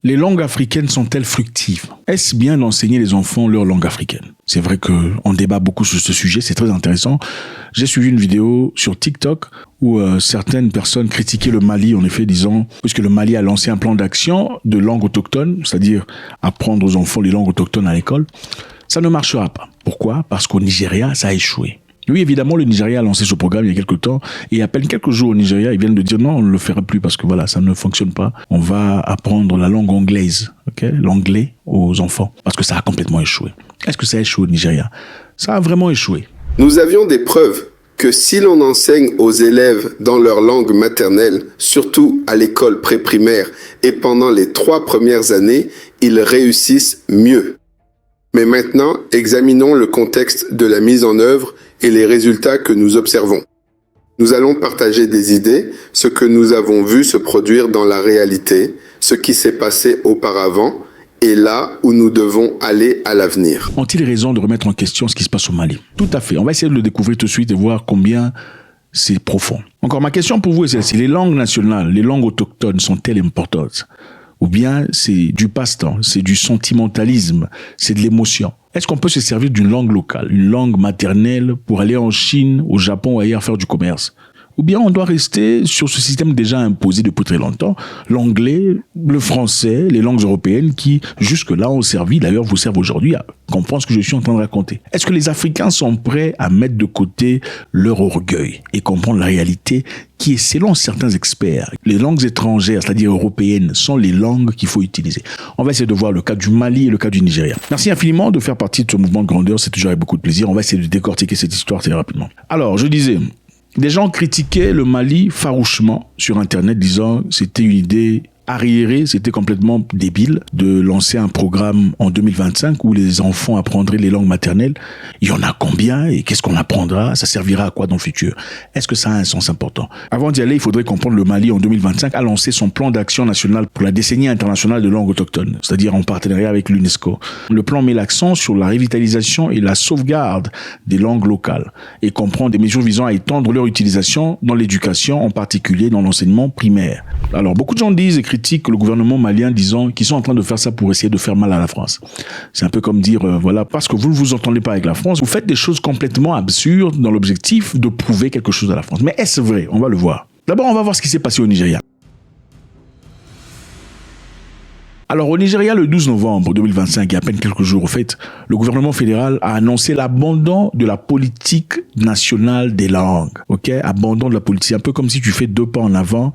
Les langues africaines sont-elles fructives? Est-ce bien d'enseigner les enfants leur langue africaine? C'est vrai qu'on débat beaucoup sur ce sujet, c'est très intéressant. J'ai suivi une vidéo sur TikTok où certaines personnes critiquaient le Mali, en effet, disant, puisque le Mali a lancé un plan d'action de langue autochtone, c'est-à-dire apprendre aux enfants les langues autochtones à l'école, ça ne marchera pas. Pourquoi? Parce qu'au Nigeria, ça a échoué. Oui, évidemment, le Nigeria a lancé ce programme il y a quelques temps et à peine quelques jours au Nigeria, ils viennent de dire non, on ne le fera plus parce que voilà, ça ne fonctionne pas. On va apprendre la langue anglaise, l'anglais aux enfants parce que ça a complètement échoué. Est-ce que ça a échoué au Nigeria? Ça a vraiment échoué. Nous avions des preuves que si l'on enseigne aux élèves dans leur langue maternelle, surtout à l'école pré-primaire et pendant les 3 premières années, ils réussissent mieux. Mais maintenant, examinons le contexte de la mise en œuvre et les résultats que nous observons. Nous allons partager des idées, ce que nous avons vu se produire dans la réalité, ce qui s'est passé auparavant et là où nous devons aller à l'avenir. Ont-ils raison de remettre en question ce qui se passe au Mali? Tout à fait. On va essayer de le découvrir tout de suite et voir combien c'est profond. Encore, ma question pour vous est celle-ci. Les langues nationales, les langues autochtones sont-elles importantes? Ou bien c'est du passe-temps, c'est du sentimentalisme, c'est de l'émotion. Est-ce qu'on peut se servir d'une langue locale, une langue maternelle pour aller en Chine, au Japon ou ailleurs faire du commerce? Ou bien on doit rester sur ce système déjà imposé depuis très longtemps, l'anglais, le français, les langues européennes qui jusque-là ont servi, d'ailleurs vous servent aujourd'hui à comprendre ce que je suis en train de raconter. Est-ce que les Africains sont prêts à mettre de côté leur orgueil et comprendre la réalité qui est, selon certains experts, les langues étrangères, c'est-à-dire européennes, sont les langues qu'il faut utiliser? On va essayer de voir le cas du Mali et le cas du Nigeria. Merci infiniment de faire partie de ce mouvement de grandeur, c'est toujours avec beaucoup de plaisir. On va essayer de décortiquer cette histoire très rapidement. Alors, je disais, des gens critiquaient le Mali farouchement sur Internet, disant que c'était une idée arriéré, c'était complètement débile de lancer un programme en 2025 où les enfants apprendraient les langues maternelles. Il y en a combien et qu'est-ce qu'on apprendra? Ça servira à quoi dans le futur? Est-ce que ça a un sens important? Avant d'y aller, il faudrait comprendre le Mali en 2025 a lancé son plan d'action national pour la décennie internationale de langues autochtones, c'est-à-dire en partenariat avec l'UNESCO. Le plan met l'accent sur la revitalisation et la sauvegarde des langues locales et comprend des mesures visant à étendre leur utilisation dans l'éducation, en particulier dans l'enseignement primaire. Alors, beaucoup de gens disent et critiquent le gouvernement malien disant qu'ils sont en train de faire ça pour essayer de faire mal à la France. C'est un peu comme dire, voilà, parce que vous ne vous entendez pas avec la France, vous faites des choses complètement absurdes dans l'objectif de prouver quelque chose à la France. Mais est-ce vrai? On va le voir. D'abord, on va voir ce qui s'est passé au Nigeria. Alors, au Nigeria, le 12 novembre 2025, il y a à peine quelques jours, au fait, le gouvernement fédéral a annoncé l'abandon de la politique nationale des langues. Abandon de la politique. Un peu comme si tu fais 2 pas en avant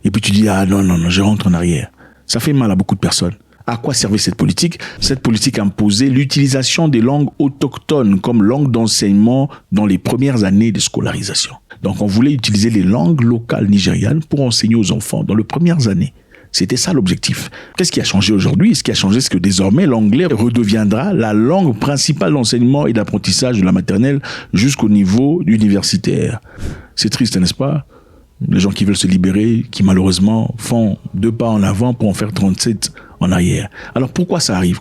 et puis tu dis, ah non, je rentre en arrière. Ça fait mal à beaucoup de personnes. À quoi servait cette politique? Cette politique imposait l'utilisation des langues autochtones comme langue d'enseignement dans les premières années de scolarisation. Donc, on voulait utiliser les langues locales nigérianes pour enseigner aux enfants dans les premières années. C'était ça l'objectif. Qu'est-ce qui a changé aujourd'hui? Ce qui a changé, c'est que désormais, l'anglais redeviendra la langue principale d'enseignement et d'apprentissage de la maternelle jusqu'au niveau universitaire. C'est triste, n'est-ce pas? Les gens qui veulent se libérer, qui malheureusement font 2 pas en avant pour en faire 37 en arrière. Alors pourquoi ça arrive?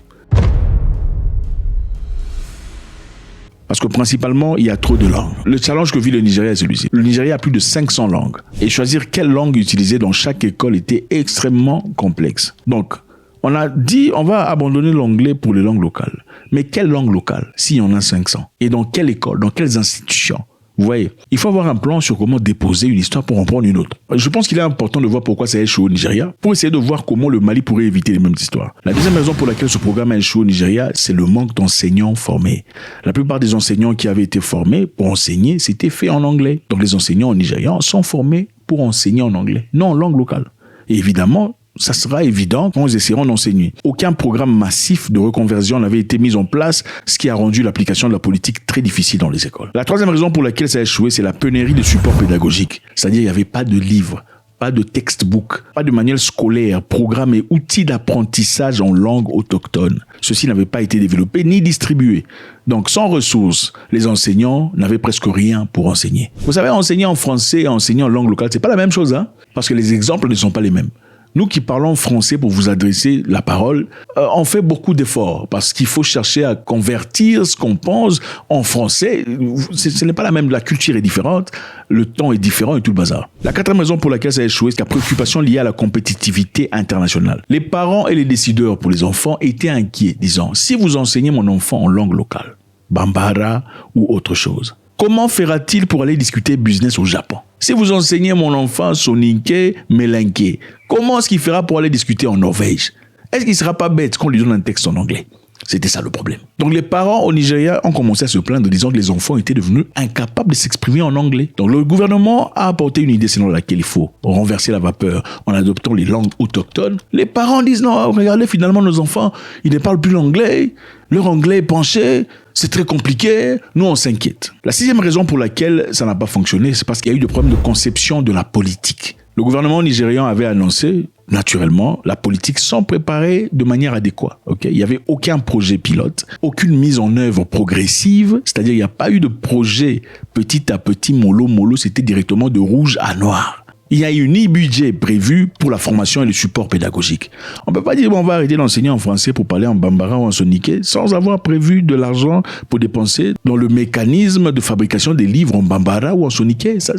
Parce que principalement, il y a trop de langues. Le challenge que vit le Nigeria est celui-ci. Le Nigeria a plus de 500 langues. Et choisir quelle langue utiliser dans chaque école était extrêmement complexe. Donc, on a dit, on va abandonner l'anglais pour les langues locales. Mais quelle langue locale, s'il y en a 500? Et dans quelle école? Dans quelles institutions? Vous voyez, il faut avoir un plan sur comment déposer une histoire pour en prendre une autre. Je pense qu'il est important de voir pourquoi ça a échoué au Nigeria, pour essayer de voir comment le Mali pourrait éviter les mêmes histoires. La deuxième raison pour laquelle ce programme a échoué au Nigeria, c'est le manque d'enseignants formés. La plupart des enseignants qui avaient été formés pour enseigner, c'était fait en anglais. Donc les enseignants au Nigeria sont formés pour enseigner en anglais, non en langue locale. Et évidemment, ça sera évident quand ils essaieront d'enseigner. Aucun programme massif de reconversion n'avait été mis en place, ce qui a rendu l'application de la politique très difficile dans les écoles. La troisième raison pour laquelle ça a échoué, c'est la pénurie de support pédagogique. C'est-à-dire, il n'y avait pas de livres, pas de textbook, pas de manuel scolaire, programmes et outils d'apprentissage en langue autochtone. Ceci n'avait pas été développé ni distribué. Donc, sans ressources, les enseignants n'avaient presque rien pour enseigner. Vous savez, enseigner en français et enseigner en langue locale, c'est pas la même chose, hein? Parce que les exemples ne sont pas les mêmes. Nous qui parlons français pour vous adresser la parole, on fait beaucoup d'efforts parce qu'il faut chercher à convertir ce qu'on pense en français. Ce n'est pas la même, la culture est différente, le temps est différent et tout le bazar. La quatrième raison pour laquelle ça a échoué, c'est la préoccupation liée à la compétitivité internationale. Les parents et les décideurs pour les enfants étaient inquiets, disant « Si vous enseignez mon enfant en langue locale, Bambara ou autre chose, comment fera-t-il pour aller discuter business au Japon? Si vous enseignez mon enfant soninké, mélinké, comment est-ce qu'il fera pour aller discuter en Norvège? Est-ce qu'il ne sera pas bête qu'on lui donne un texte en anglais? C'était ça le problème. Donc les parents au Nigeria ont commencé à se plaindre disant que les enfants étaient devenus incapables de s'exprimer en anglais. Donc le gouvernement a apporté une idée selon laquelle il faut renverser la vapeur en adoptant les langues autochtones. Les parents disent non, regardez finalement nos enfants, ils ne parlent plus l'anglais, leur anglais est penché, c'est très compliqué, nous on s'inquiète. La sixième raison pour laquelle ça n'a pas fonctionné, c'est parce qu'il y a eu des problèmes de conception de la politique. Le gouvernement nigérian avait annoncé, naturellement, la politique sans préparer de manière adéquate. Okay? Il n'y avait aucun projet pilote, aucune mise en œuvre progressive, c'est-à-dire il n'y a pas eu de projet petit à petit, mollo, c'était directement de rouge à noir. Il n'y a eu ni budget prévu pour la formation et le support pédagogique. On ne peut pas dire on va arrêter d'enseigner en français pour parler en bambara ou en soniké sans avoir prévu de l'argent pour dépenser dans le mécanisme de fabrication des livres en bambara ou en soniké. Ça,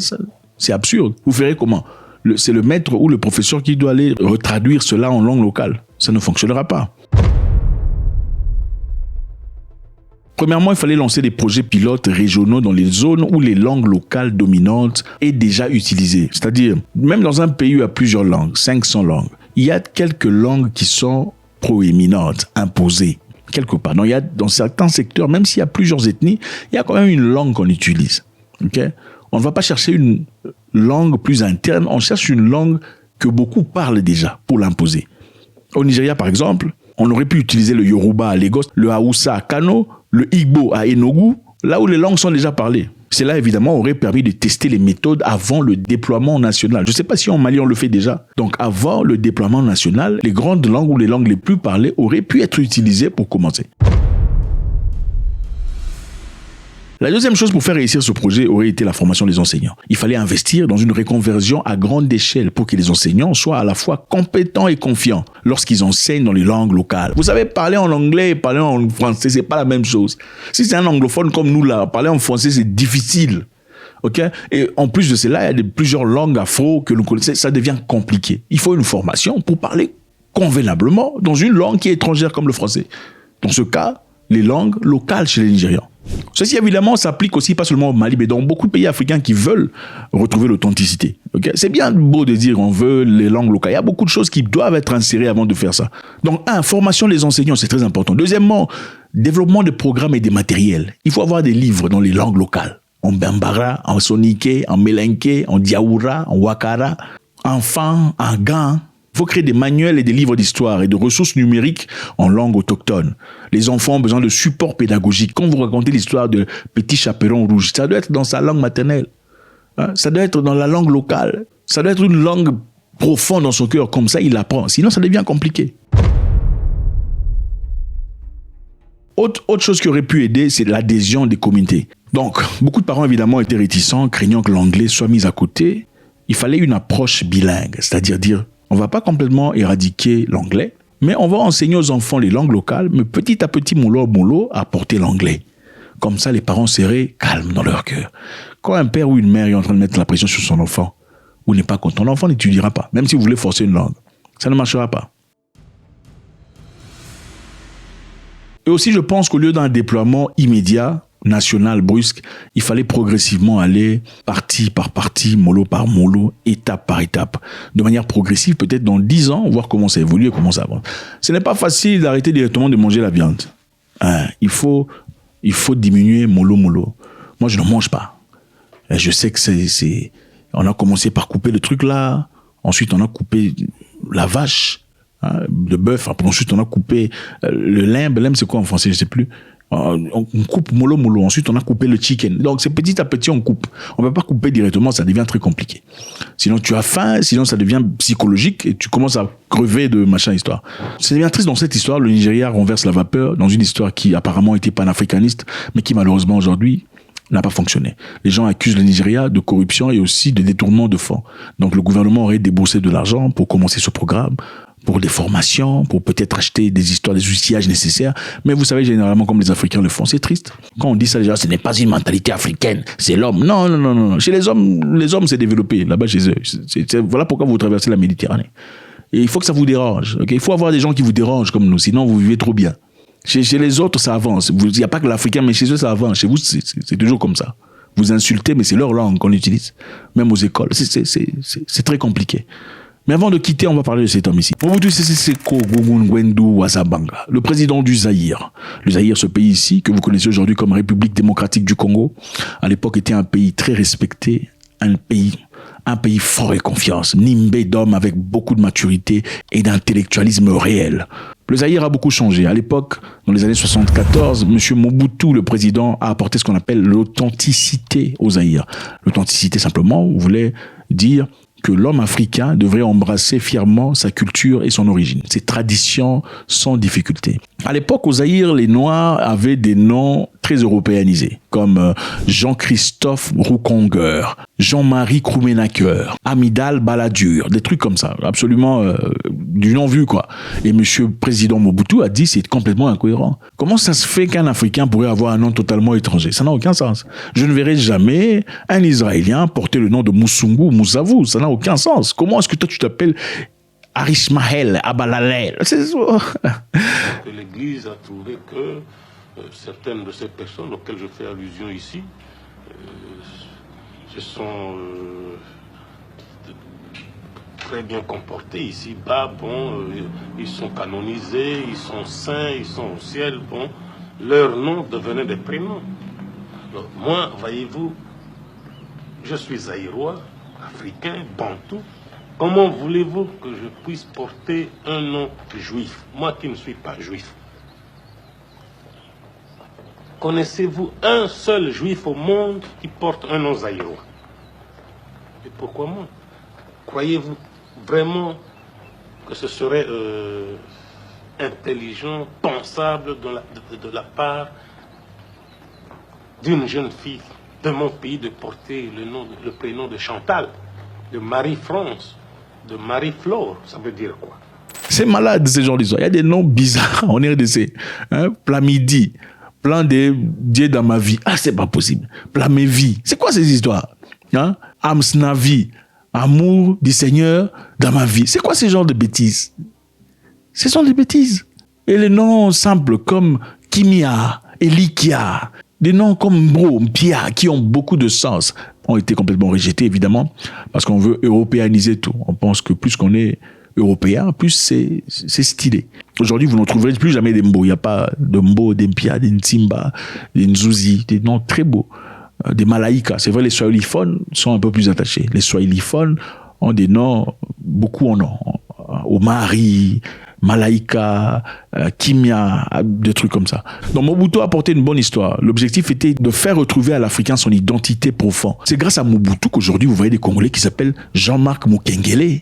c'est absurde. Vous ferez comment? C'est le maître ou le professeur qui doit aller retraduire cela en langue locale. Ça ne fonctionnera pas. Premièrement, il fallait lancer des projets pilotes régionaux dans les zones où les langues locales dominantes est déjà utilisées. C'est-à-dire, même dans un pays où il y a plusieurs langues, 500 langues, il y a quelques langues qui sont proéminentes, imposées, quelque part. Donc, il y a, dans certains secteurs, même s'il y a plusieurs ethnies, il y a quand même une langue qu'on utilise. Okay? On ne va pas chercher une langue plus interne, on cherche une langue que beaucoup parlent déjà pour l'imposer. Au Nigeria, par exemple, on aurait pu utiliser le Yoruba à Lagos, le Hausa à Kano, le Igbo à Enugu, là où les langues sont déjà parlées. Cela, évidemment, aurait permis de tester les méthodes avant le déploiement national. Je ne sais pas si en Mali, on le fait déjà. Donc, avant le déploiement national, les grandes langues ou les langues les plus parlées auraient pu être utilisées pour commencer. La deuxième chose pour faire réussir ce projet aurait été la formation des enseignants. Il fallait investir dans une reconversion à grande échelle pour que les enseignants soient à la fois compétents et confiants lorsqu'ils enseignent dans les langues locales. Vous savez, parler en anglais et parler en français, c'est pas la même chose. Si c'est un anglophone comme nous là, parler en français, c'est difficile. Okay? Et en plus de cela, il y a plusieurs langues afro que nous connaissons, ça devient compliqué. Il faut une formation pour parler convenablement dans une langue qui est étrangère comme le français. Dans ce cas, les langues locales chez les Nigérians. Ceci, évidemment, s'applique aussi pas seulement au Mali, mais dans beaucoup de pays africains qui veulent retrouver l'authenticité. Okay? C'est bien beau de dire on veut les langues locales. Il y a beaucoup de choses qui doivent être insérées avant de faire ça. Donc, formation des enseignants, c'est très important. Deuxièmement, développement de programmes et des matériels. Il faut avoir des livres dans les langues locales. En bambara, en soniké, en mélinké, en diaoura, en wakara, en fan, en gan. Il faut créer des manuels et des livres d'histoire et de ressources numériques en langue autochtone. Les enfants ont besoin de support pédagogique. Quand vous racontez l'histoire de Petit Chaperon Rouge, ça doit être dans sa langue maternelle. Ça doit être dans la langue locale. Ça doit être une langue profonde dans son cœur. Comme ça, il l'apprend. Sinon, ça devient compliqué. Autre chose qui aurait pu aider, c'est l'adhésion des communautés. Donc, beaucoup de parents, évidemment, étaient réticents, craignant que l'anglais soit mis à côté. Il fallait une approche bilingue, c'est-à-dire dire on ne va pas complètement éradiquer l'anglais, mais on va enseigner aux enfants les langues locales, mais petit à petit, mollo, apporter l'anglais. Comme ça, les parents seraient calmes dans leur cœur. Quand un père ou une mère est en train de mettre la pression sur son enfant, ou n'est pas content, l'enfant n'étudiera pas, même si vous voulez forcer une langue. Ça ne marchera pas. Et aussi, je pense qu'au lieu d'un déploiement immédiat, national brusque, il fallait progressivement aller partie par partie, mollo par mollo, étape par étape, de manière progressive, peut-être dans 10 ans, voir comment ça évolue et comment ça avance. Ce n'est pas facile d'arrêter directement de manger la viande. Il faut diminuer mollo. Moi, je ne mange pas. Je sais que on a commencé par couper le truc là, ensuite on a coupé la vache, le bœuf, après ensuite on a coupé le limbe. Limbe, c'est quoi en français, je ne sais plus. On coupe mollo, ensuite on a coupé le chicken. Donc c'est petit à petit on coupe. On ne peut pas couper directement, ça devient très compliqué. Sinon tu as faim, sinon ça devient psychologique et tu commences à crever de machin histoire. C'est bien triste dans cette histoire, le Nigeria renverse la vapeur dans une histoire qui apparemment était panafricaniste, mais qui malheureusement aujourd'hui n'a pas fonctionné. Les gens accusent le Nigeria de corruption et aussi de détournement de fonds. Donc le gouvernement aurait déboursé de l'argent pour commencer ce programme, pour des formations, pour peut-être acheter des histoires, des outillages nécessaires. Mais vous savez, généralement, comme les Africains le font, c'est triste. Quand on dit ça, déjà, ce n'est pas une mentalité africaine, c'est l'homme. Non, non, non, non. Chez les hommes s'est développé, là-bas, chez eux. Voilà pourquoi vous traversez la Méditerranée. Et il faut que ça vous dérange. Okay? Il faut avoir des gens qui vous dérangent comme nous, sinon vous vivez trop bien. Chez les autres, ça avance. Il n'y a pas que l'Africain, mais chez eux, ça avance. Chez vous, c'est toujours comme ça. Vous insultez, mais c'est leur langue qu'on utilise. Même aux écoles. C'est très compliqué. Mais avant de quitter, on va parler de cet homme ici. Mobutu Sese Seko Ngwendu Wazabanga, le président du Zaïre. Le Zaïre, ce pays ici, que vous connaissez aujourd'hui comme République démocratique du Congo, à l'époque était un pays très respecté, un pays fort et confiance, nimbé d'hommes avec beaucoup de maturité et d'intellectualisme réel. Le Zaïre a beaucoup changé. À l'époque, dans les années 74, M. Mobutu, le président, a apporté ce qu'on appelle l'authenticité au Zaïre. L'authenticité, simplement, voulait dire que l'homme africain devrait embrasser fièrement sa culture et son origine, ses traditions sans difficulté. À l'époque, au Zaïre, les Noirs avaient des noms très européanisés, comme Jean-Christophe Rouconger, Jean-Marie Kroumenacker, Amidal Balladur, des trucs comme ça, absolument du non-vu, quoi. Et monsieur président Mobutu a dit c'est complètement incohérent. Comment ça se fait qu'un Africain pourrait avoir un nom totalement étranger? Ça n'a aucun sens. Je ne verrai jamais un Israélien porter le nom de Moussungu ou Moussavou. Ça n'a aucun sens. Comment est-ce que toi tu t'appelles Arishmael Abalalel? C'est ça. L'Église a trouvé que certaines de ces personnes auxquelles je fais allusion ici se sont très bien comportés ici-bas. Bon, ils sont canonisés, ils sont saints, ils sont au ciel. Bon, leurs noms devenaient des prénoms. Donc, moi, voyez-vous, je suis zaïrois, africain, bantou. Comment voulez-vous que je puisse porter un nom juif, moi qui ne suis pas juif? Connaissez-vous un seul juif au monde qui porte un nom zaïrois? Et pourquoi moi? Croyez-vous vraiment que ce serait intelligent, pensable de la part d'une jeune fille de mon pays de porter le prénom de Chantal, de Marie-France, de Marie-Flore? Ça veut dire quoi? C'est malade, ces gens d'histoire. Il y a des noms bizarres en RDC. Plamidi, plan de Dieu dans ma vie. Ah, c'est pas possible. Plamévi. C'est quoi ces histoires? Amsnavi, amour du Seigneur dans ma vie. C'est quoi ces genres de bêtises? Ce sont des bêtises. Et les noms simples comme Kimia, Elikia, des noms comme Mbro, Mpia, qui ont beaucoup de sens, ont été complètement rejetés, évidemment, parce qu'on veut européaniser tout. On pense que plus qu'on est européen, plus c'est stylé. Aujourd'hui, vous ne trouverez plus jamais des Mbo. Il n'y a pas de Mbo, des Mpia, des Ntimba, des Nzuzi, des noms très beaux. Des Malaïka. C'est vrai, les swahiliphones sont un peu plus attachés. Les swahiliphones ont des noms, beaucoup en ont. Omari, Malaïka, Kimia, des trucs comme ça. Donc Mobutu a apporté une bonne histoire. L'objectif était de faire retrouver à l'Africain son identité profonde. C'est grâce à Mobutu qu'aujourd'hui vous voyez des Congolais qui s'appellent Jean-Marc Mukengele,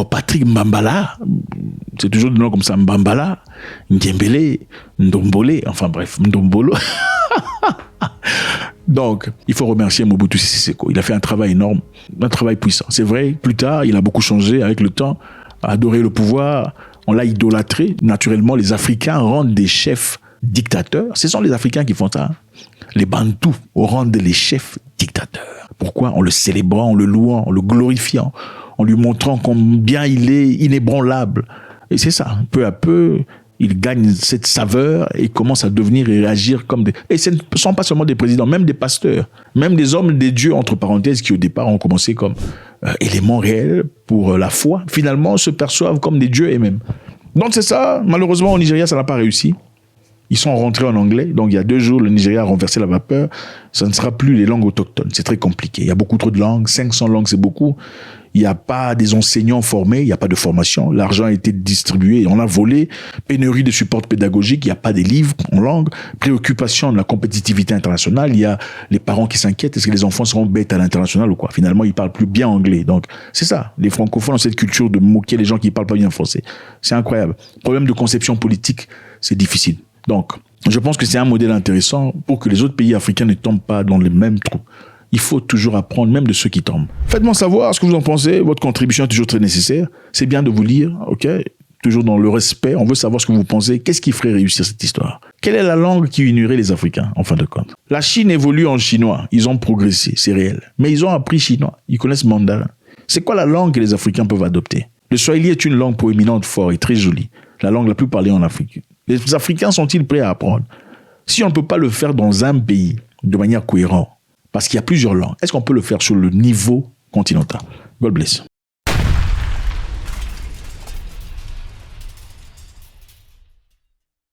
Patrick Mbambala, c'est toujours des noms comme ça, Mbambala, Ndiembele, Ndombole, enfin bref, Ndombolo. Donc, il faut remercier Mobutu Sese Seko. Il a fait un travail énorme, un travail puissant. C'est vrai, plus tard, il a beaucoup changé avec le temps, a adoré le pouvoir, on l'a idolâtré. Naturellement, les Africains rendent des chefs dictateurs. Ce sont les Africains qui font ça. Les Bantous rendent les chefs dictateurs. Pourquoi? En le célébrant, en le louant, en le glorifiant, en lui montrant combien il est inébranlable. Et c'est ça, peu à peu, il gagne cette saveur et commence à devenir et réagir comme des... Et ce ne sont pas seulement des présidents, même des pasteurs, même des hommes, des dieux, entre parenthèses, qui au départ ont commencé comme éléments réels pour la foi, finalement se perçoivent comme des dieux eux-mêmes. Donc c'est ça, malheureusement au Nigeria, ça n'a pas réussi. Ils sont rentrés en anglais, donc il y a 2 jours, le Nigeria a renversé la vapeur. Ça ne sera plus les langues autochtones, c'est très compliqué. Il y a beaucoup trop de langues, 500 langues c'est beaucoup. Il n'y a pas des enseignants formés, il n'y a pas de formation. L'argent a été distribué, on a volé. Pénurie de support pédagogique, il n'y a pas des livres en langue. Préoccupation de la compétitivité internationale, il y a les parents qui s'inquiètent, est-ce que les enfants seront bêtes à l'international ou quoi? Finalement, ils parlent plus bien anglais. Donc, c'est ça. Les francophones ont cette culture de moquer les gens qui parlent pas bien français. C'est incroyable. Problème de conception politique, c'est difficile. Donc, Je pense que c'est un modèle intéressant pour que les autres pays africains ne tombent pas dans les mêmes trous. Il faut toujours apprendre, même de ceux qui tombent. Faites-moi savoir ce que vous en pensez. Votre contribution est toujours très nécessaire. C'est bien de vous lire, ok? Toujours dans le respect. On veut savoir ce que vous pensez. Qu'est-ce qui ferait réussir cette histoire? Quelle est la langue qui unirait les Africains, en fin de compte? La Chine évolue en chinois. Ils ont progressé, c'est réel. Mais ils ont appris chinois. Ils connaissent mandarin. C'est quoi la langue que les Africains peuvent adopter? Le swahili est une langue proéminente, forte et très jolie. La langue la plus parlée en Afrique. Les Africains sont-ils prêts à apprendre? Si on ne peut pas le faire dans un pays de manière cohérente, parce qu'il y a plusieurs langues, est-ce qu'on peut le faire sur le niveau continental? God bless.